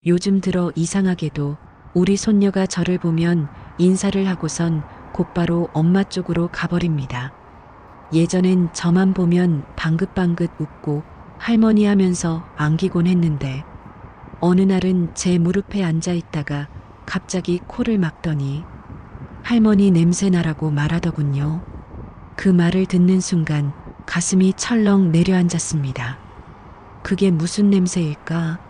요즘 들어 이상하게도 우리 손녀가 저를 보면 인사를 하고선 곧바로 엄마 쪽으로 가버립니다. 예전엔 저만 보면 방긋방긋 웃고 할머니 하면서 안기곤 했는데 어느 날은 제 무릎에 앉아 있다가 갑자기 코를 막더니 할머니 냄새 나라고 말하더군요. 그 말을 듣는 순간 가슴이 철렁 내려앉았습니다. 그게 무슨 냄새일까?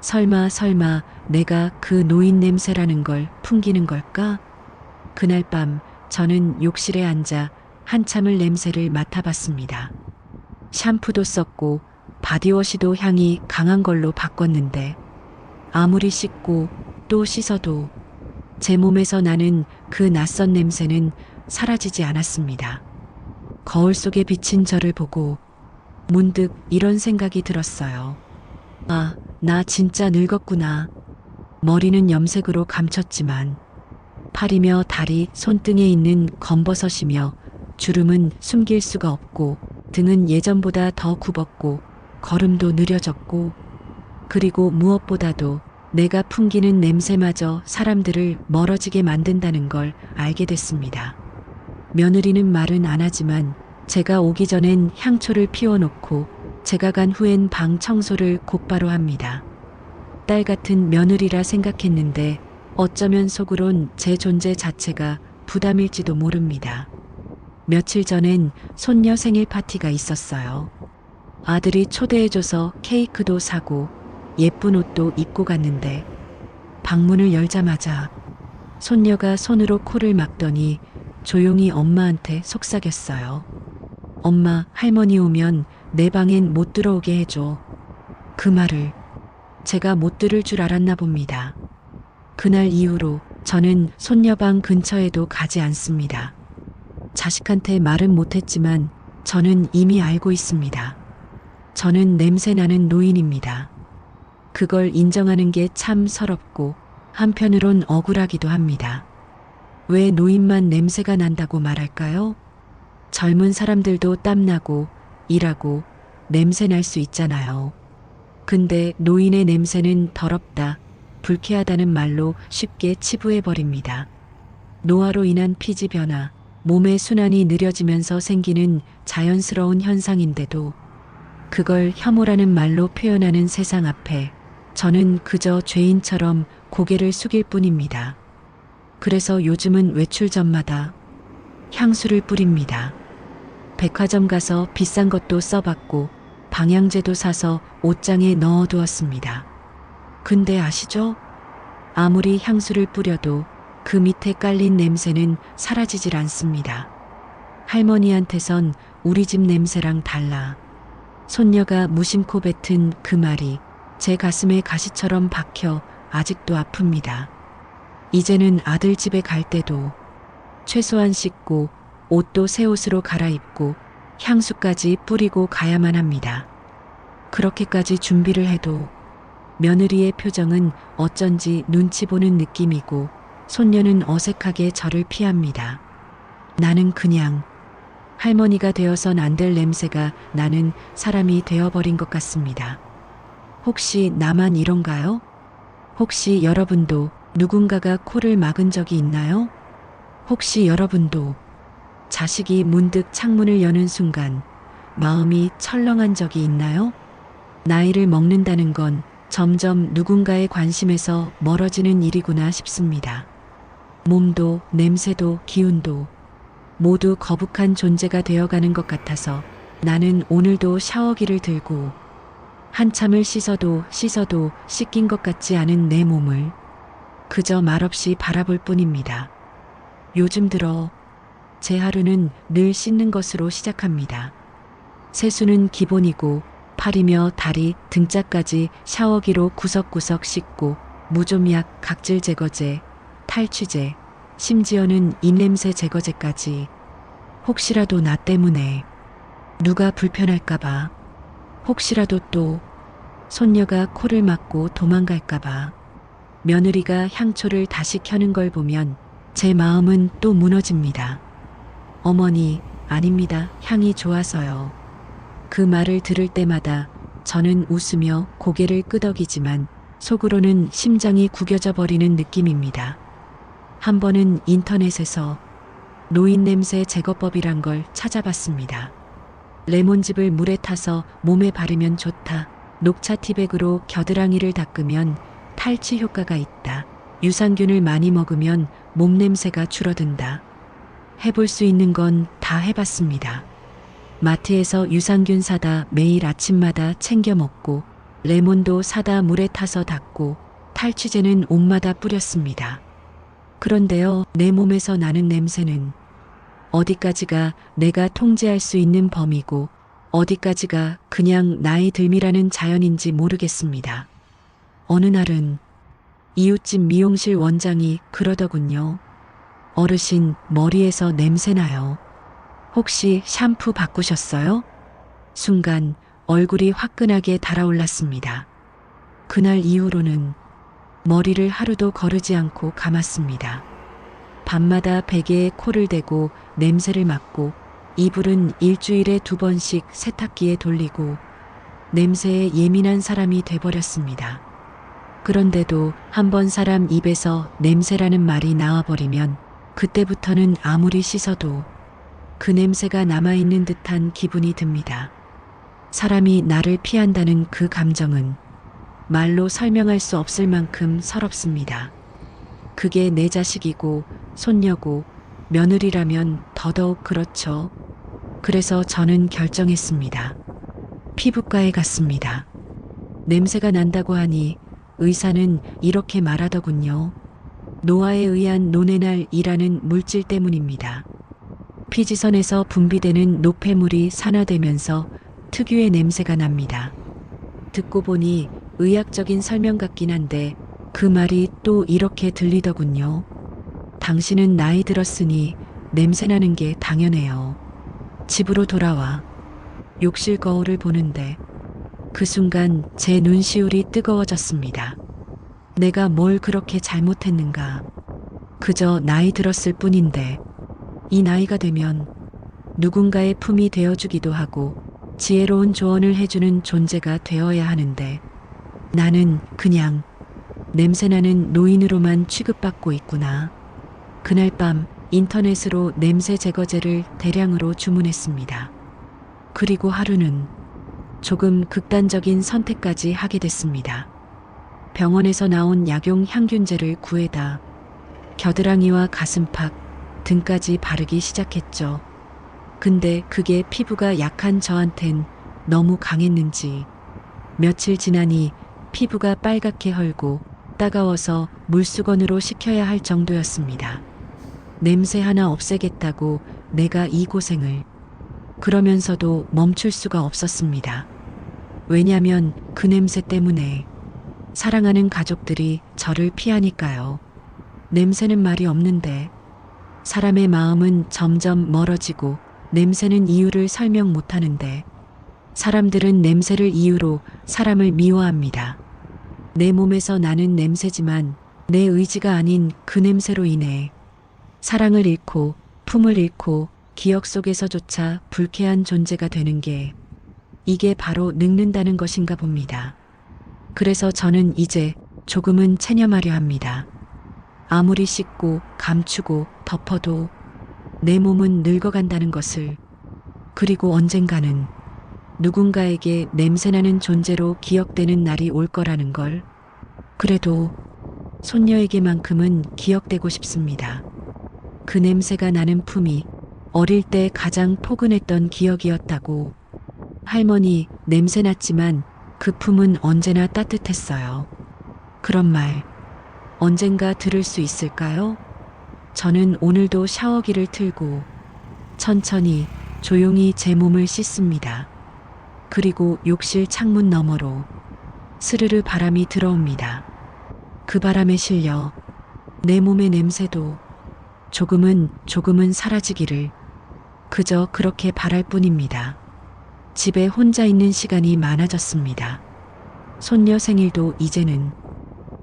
설마 내가 그 노인 냄새라는 걸 풍기는 걸까? 그날 밤 저는 욕실에 앉아 한참을 냄새를 맡아봤습니다. 샴푸도 썼고 바디워시도 향이 강한 걸로 바꿨는데 아무리 씻고 또 씻어도 제 몸에서 나는 그 낯선 냄새는 사라지지 않았습니다. 거울 속에 비친 저를 보고 문득 이런 생각이 들었어요. 아, 나 진짜 늙었구나. 머리는 염색으로 감췄지만 팔이며 다리, 손등에 있는 검버섯이며 주름은 숨길 수가 없고 등은 예전보다 더 굽었고 걸음도 느려졌고 그리고 무엇보다도 내가 풍기는 냄새마저 사람들을 멀어지게 만든다는 걸 알게 됐습니다. 며느리는 말은 안 하지만 제가 오기 전엔 향초를 피워놓고 제가 간 후엔 방 청소를 곧바로 합니다. 딸 같은 며느리라 생각했는데 어쩌면 속으론 제 존재 자체가 부담일지도 모릅니다. 며칠 전엔 손녀 생일 파티가 있었어요. 아들이 초대해줘서 케이크도 사고 예쁜 옷도 입고 갔는데 방문을 열자마자 손녀가 손으로 코를 막더니 조용히 엄마한테 속삭였어요. 엄마, 할머니 오면 내 방엔 못 들어오게 해줘. 그 말을 제가 못 들을 줄 알았나 봅니다. 그날 이후로 저는 손녀 방 근처에도 가지 않습니다. 자식한테 말은 못했지만 저는 이미 알고 있습니다. 저는 냄새 나는 노인입니다. 그걸 인정하는 게 참 서럽고 한편으론 억울하기도 합니다. 왜 노인만 냄새가 난다고 말할까요? 젊은 사람들도 땀나고 일하고 냄새 날 수 있잖아요. 근데 노인의 냄새는 더럽다, 불쾌하다는 말로 쉽게 치부해버립니다. 노화로 인한 피지 변화, 몸의 순환이 느려지면서 생기는 자연스러운 현상인데도 그걸 혐오라는 말로 표현하는 세상 앞에 저는 그저 죄인처럼 고개를 숙일 뿐입니다. 그래서 요즘은 외출 전마다 향수를 뿌립니다. 백화점 가서 비싼 것도 써봤고 방향제도 사서 옷장에 넣어두었습니다. 근데 아시죠? 아무리 향수를 뿌려도 그 밑에 깔린 냄새는 사라지질 않습니다. 할머니한테선 우리 집 냄새랑 달라. 손녀가 무심코 뱉은 그 말이 제 가슴에 가시처럼 박혀 아직도 아픕니다. 이제는 아들 집에 갈 때도 최소한 씻고 옷도 새 옷으로 갈아입고 향수까지 뿌리고 가야만 합니다. 그렇게까지 준비를 해도 며느리의 표정은 어쩐지 눈치 보는 느낌이고 손녀는 어색하게 저를 피합니다. 나는 그냥 할머니가 되어선 안 될 냄새가 나는 사람이 되어버린 것 같습니다. 혹시 나만 이런가요? 혹시 여러분도 누군가가 코를 막은 적이 있나요? 혹시 여러분도 자식이 문득 창문을 여는 순간 마음이 철렁한 적이 있나요? 나이를 먹는다는 건 점점 누군가의 관심에서 멀어지는 일이구나 싶습니다. 몸도 냄새도 기운도 모두 거북한 존재가 되어가는 것 같아서 나는 오늘도 샤워기를 들고 한참을 씻어도 씻긴 것 같지 않은 내 몸을 그저 말없이 바라볼 뿐입니다. 요즘 들어 제 하루는 늘 씻는 것으로 시작합니다. 세수는 기본이고 팔이며 다리, 등짝까지 샤워기로 구석구석 씻고 무좀약, 각질 제거제, 탈취제, 심지어는 입냄새 제거제까지 혹시라도 나 때문에 누가 불편할까봐 혹시라도 또 손녀가 코를 막고 도망갈까봐 며느리가 향초를 다시 켜는 걸 보면 제 마음은 또 무너집니다. 어머니, 아닙니다. 향이 좋아서요. 그 말을 들을 때마다 저는 웃으며 고개를 끄덕이지만 속으로는 심장이 구겨져 버리는 느낌입니다. 한 번은 인터넷에서 노인 냄새 제거법이란 걸 찾아봤습니다. 레몬즙을 물에 타서 몸에 바르면 좋다. 녹차 티백으로 겨드랑이를 닦으면 탈취 효과가 있다. 유산균을 많이 먹으면 몸 냄새가 줄어든다. 해볼 수 있는 건 다 해봤습니다. 마트에서 유산균 사다 매일 아침마다 챙겨 먹고 레몬도 사다 물에 타서 닦고 탈취제는 옷마다 뿌렸습니다. 그런데요, 내 몸에서 나는 냄새는 어디까지가 내가 통제할 수 있는 범위고 어디까지가 그냥 나의 덜미라는 자연인지 모르겠습니다. 어느 날은 이웃집 미용실 원장이 그러더군요. 어르신, 머리에서 냄새나요. 혹시 샴푸 바꾸셨어요? 순간 얼굴이 화끈하게 달아올랐습니다. 그날 이후로는 머리를 하루도 거르지 않고 감았습니다. 밤마다 베개에 코를 대고 냄새를 맡고 이불은 일주일에 2번씩 세탁기에 돌리고 냄새에 예민한 사람이 돼버렸습니다. 그런데도 한번 사람 입에서 냄새라는 말이 나와버리면 그때부터는 아무리 씻어도 그 냄새가 남아있는 듯한 기분이 듭니다. 사람이 나를 피한다는 그 감정은 말로 설명할 수 없을 만큼 서럽습니다. 그게 내 자식이고 손녀고 며느리라면 더더욱 그렇죠. 그래서 저는 결정했습니다. 피부과에 갔습니다. 냄새가 난다고 하니 의사는 이렇게 말하더군요. 노화에 의한 노네날이라는 물질 때문입니다. 피지선에서 분비되는 노폐물이 산화되면서 특유의 냄새가 납니다. 듣고 보니 의학적인 설명 같긴 한데 그 말이 또 이렇게 들리더군요. 당신은 나이 들었으니 냄새나는 게 당연해요. 집으로 돌아와 욕실 거울을 보는데 그 순간 제 눈시울이 뜨거워졌습니다. 내가 뭘 그렇게 잘못했는가. 그저 나이 들었을 뿐인데 이 나이가 되면 누군가의 품이 되어주기도 하고 지혜로운 조언을 해주는 존재가 되어야 하는데 나는 그냥 냄새나는 노인으로만 취급받고 있구나. 그날 밤 인터넷으로 냄새 제거제를 대량으로 주문했습니다. 그리고 하루는 조금 극단적인 선택까지 하게 됐습니다. 병원에서 나온 약용 향균제를 구해다 겨드랑이와 가슴팍, 등까지 바르기 시작했죠. 근데 그게 피부가 약한 저한텐 너무 강했는지 며칠 지나니 피부가 빨갛게 헐고 따가워서 물수건으로 식혀야 할 정도였습니다. 냄새 하나 없애겠다고 내가 이 고생을. 그러면서도 멈출 수가 없었습니다. 왜냐면 그 냄새 때문에 사랑하는 가족들이 저를 피하니까요. 냄새는 말이 없는데 사람의 마음은 점점 멀어지고 냄새는 이유를 설명 못하는데 사람들은 냄새를 이유로 사람을 미워합니다. 내 몸에서 나는 냄새지만 내 의지가 아닌 그 냄새로 인해 사랑을 잃고 품을 잃고 기억 속에서조차 불쾌한 존재가 되는 게 이게 바로 늙는다는 것인가 봅니다. 그래서 저는 이제 조금은 체념하려 합니다. 아무리 씻고 감추고 덮어도 내 몸은 늙어간다는 것을, 그리고 언젠가는 누군가에게 냄새나는 존재로 기억되는 날이 올 거라는 걸. 그래도 손녀에게만큼은 기억되고 싶습니다. 그 냄새가 나는 품이 어릴 때 가장 포근했던 기억이었다고. 할머니, 냄새 났지만 그 품은 언제나 따뜻했어요. 그런 말 언젠가 들을 수 있을까요? 저는 오늘도 샤워기를 틀고 천천히 조용히 제 몸을 씻습니다. 그리고 욕실 창문 너머로 스르르 바람이 들어옵니다. 그 바람에 실려 내 몸의 냄새도 조금은 사라지기를 그저 그렇게 바랄 뿐입니다. 집에 혼자 있는 시간이 많아졌습니다. 손녀 생일도 이제는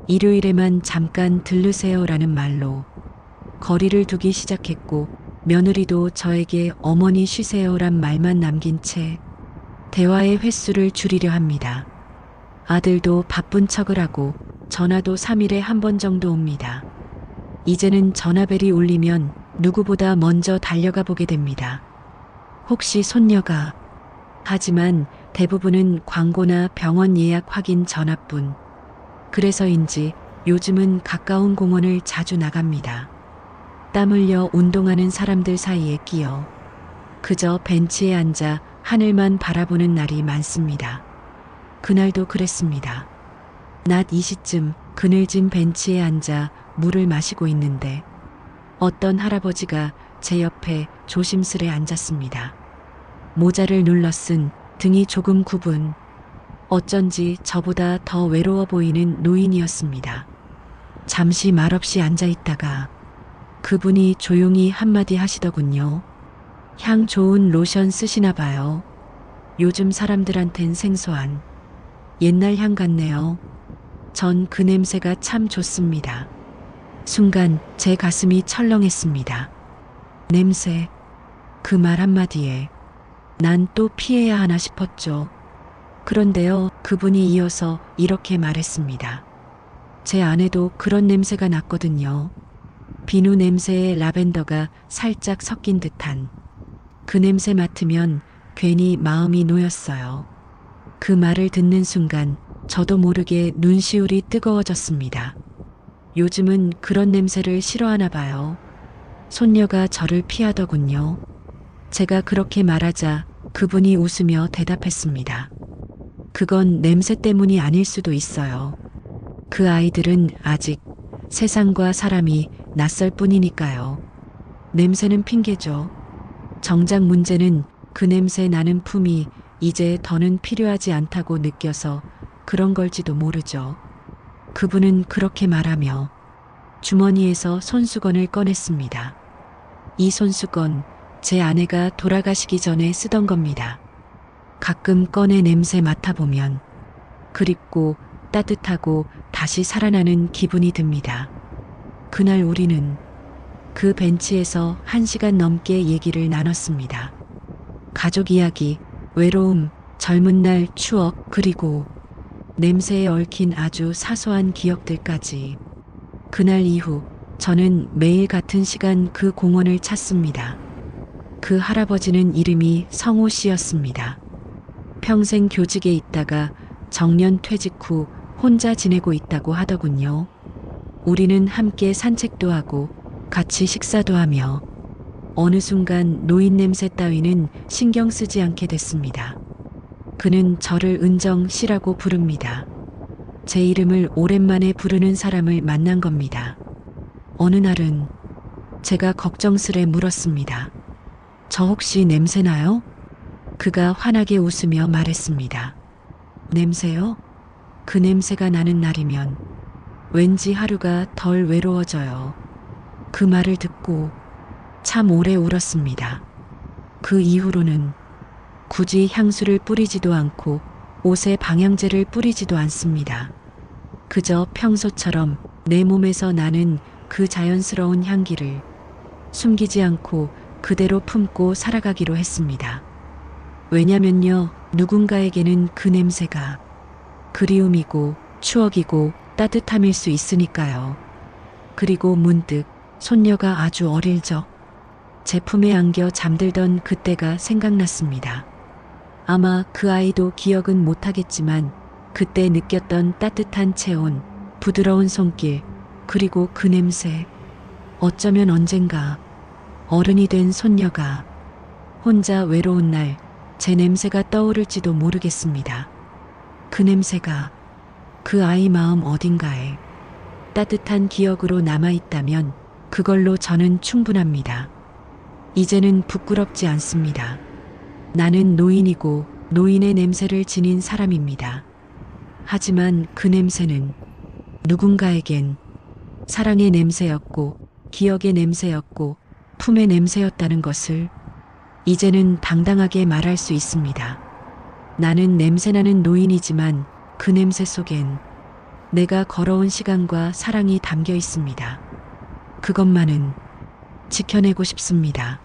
일요일에만 잠깐 들르세요라는 말로 거리를 두기 시작했고, 며느리도 저에게 어머니 쉬세요란 말만 남긴 채 대화의 횟수를 줄이려 합니다. 아들도 바쁜 척을 하고 전화도 3일에 한 번 정도 옵니다. 이제는 전화벨이 울리면 누구보다 먼저 달려가 보게 됩니다. 혹시 손녀가? 하지만 대부분은 광고나 병원 예약 확인 전화뿐. 그래서인지 요즘은 가까운 공원을 자주 나갑니다. 땀 흘려 운동하는 사람들 사이에 끼어 그저 벤치에 앉아 하늘만 바라보는 날이 많습니다. 그날도 그랬습니다. 낮 2시쯤 그늘진 벤치에 앉아 물을 마시고 있는데 어떤 할아버지가 제 옆에 조심스레 앉았습니다. 모자를 눌러 쓴 등이 조금 굽은 어쩐지 저보다 더 외로워 보이는 노인이었습니다. 잠시 말없이 앉아 있다가 그분이 조용히 한마디 하시더군요. 향 좋은 로션 쓰시나 봐요. 요즘 사람들한텐 생소한 옛날 향 같네요. 전 그 냄새가 참 좋습니다. 순간 제 가슴이 철렁했습니다. 냄새, 그 말 한마디에 난 또 피해야 하나 싶었죠. 그런데요, 그분이 이어서 이렇게 말했습니다. 제 안에도 그런 냄새가 났거든요. 비누 냄새에 라벤더가 살짝 섞인 듯한 그 냄새 맡으면 괜히 마음이 놓였어요. 그 말을 듣는 순간 저도 모르게 눈시울이 뜨거워졌습니다. 요즘은 그런 냄새를 싫어하나 봐요. 손녀가 저를 피하더군요. 제가 그렇게 말하자 그분이 웃으며 대답했습니다. 그건 냄새 때문이 아닐 수도 있어요. 그 아이들은 아직 세상과 사람이 낯설 뿐이니까요. 냄새는 핑계죠. 정작 문제는 그 냄새 나는 품이 이제 더는 필요하지 않다고 느껴서 그런 걸지도 모르죠. 그분은 그렇게 말하며 주머니에서 손수건을 꺼냈습니다. 이 손수건 제 아내가 돌아가시기 전에 쓰던 겁니다. 가끔 꺼내 냄새 맡아보면 그립고 따뜻하고 다시 살아나는 기분이 듭니다. 그날 우리는 그 벤치에서 1시간 넘게 얘기를 나눴습니다. 가족 이야기, 외로움, 젊은 날 추억, 그리고 냄새에 얽힌 아주 사소한 기억들까지. 그날 이후 저는 매일 같은 시간 그 공원을 찾습니다. 그 할아버지는 이름이 성호 씨였습니다. 평생 교직에 있다가 정년 퇴직 후 혼자 지내고 있다고 하더군요. 우리는 함께 산책도 하고 같이 식사도 하며 어느 순간 노인 냄새 따위는 신경 쓰지 않게 됐습니다. 그는 저를 은정 씨라고 부릅니다. 제 이름을 오랜만에 부르는 사람을 만난 겁니다. 어느 날은 제가 걱정스레 물었습니다. 저 혹시 냄새 나요? 그가 환하게 웃으며 말했습니다. 냄새요? 그 냄새가 나는 날이면 왠지 하루가 덜 외로워져요. 그 말을 듣고 참 오래 울었습니다. 그 이후로는 굳이 향수를 뿌리지도 않고 옷에 방향제를 뿌리지도 않습니다. 그저 평소처럼 내 몸에서 나는 그 자연스러운 향기를 숨기지 않고 그대로 품고 살아가기로 했습니다. 왜냐면요, 누군가에게는 그 냄새가 그리움이고 추억이고 따뜻함일 수 있으니까요. 그리고 문득 손녀가 아주 어릴 적 제품에 안겨 잠들던 그때가 생각났습니다. 아마 그 아이도 기억은 못하겠지만 그때 느꼈던 따뜻한 체온, 부드러운 손길, 그리고 그 냄새. 어쩌면 언젠가 어른이 된 손녀가 혼자 외로운 날 제 냄새가 떠오를지도 모르겠습니다. 그 냄새가 그 아이 마음 어딘가에 따뜻한 기억으로 남아있다면 그걸로 저는 충분합니다. 이제는 부끄럽지 않습니다. 나는 노인이고 노인의 냄새를 지닌 사람입니다. 하지만 그 냄새는 누군가에겐 사랑의 냄새였고 기억의 냄새였고 품의 냄새였다는 것을 이제는 당당하게 말할 수 있습니다. 나는 냄새나는 노인이지만 그 냄새 속엔 내가 걸어온 시간과 사랑이 담겨 있습니다. 그것만은 지켜내고 싶습니다.